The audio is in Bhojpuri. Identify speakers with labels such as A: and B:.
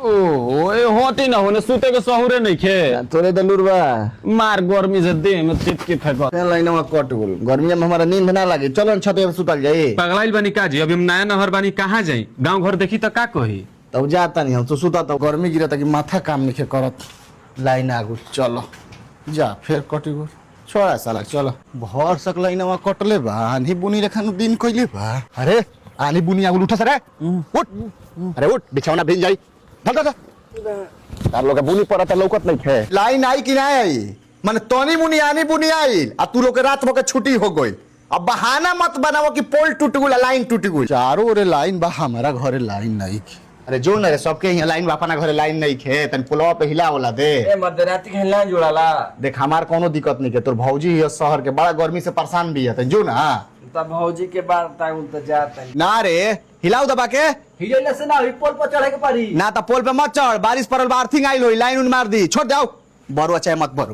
A: ओए होती ना होने सुते के सहुरे नहीं खे
B: तोरे दलूर बा
A: मार गर्मी से देह में चिपकी फेंक
B: लाइन में कट गेल गर्मी में हमारा नींद ना लागे चलो छत पे सुतल जाई
A: पगलाइल बनी का जी अभी हम नया नहर बनी कहाँ जाई गांव घर देखी तो का कही
B: तब जाता नहीं हम तो सुता तो गर्मी गिरता कि माथा काम नहीं करत लाइन आगु चलो जा फिर कटी गो छोड़ा साला चलो भर सक लाइन में कटले बा आनी बुनी रेखानु दिन कइले बा अरे आनी बुनी आगु उठा सरे उठ अरे उठ बिछौना भिज जाई धर धर तार लोग बुनी पड़ता लौकत नहीं थे लाइन आई कि ना आई माने तनी मुनी आनी बुनी आई आ तू लोग के रात भर के छुट्टी हो गई अब बहाना मत बनाओ कि पोल टूट गई लाइन टूट गई चारों ओरे लाइन बा हमारा घरे लाइन नहीं अरे जो न रे सबके यहाँ लाइन बापना घरे लाइन नहीं खे तन पुलवा पे हिला होला दे
C: ए मध्यरात्रि के लाइन जोड़ाला
B: देख हमार कोनो दिक्कत नहीं के तोर भौजी है शहर के बड़ा गर्मी से परेशान भी है जो ना
C: तब भौजी के बाद तक उन तो जाता है
B: ना रे हिलाऊ दबा के
C: हिलेले से ना पोल पर चढ़े के पड़ी
B: ना तो पोल पे मत चढ़ बारिश पड़ल बा अर्थिंग आइल होई लाइन उन मार दी छोड़ जाओ बरुआ चाहे मत बरो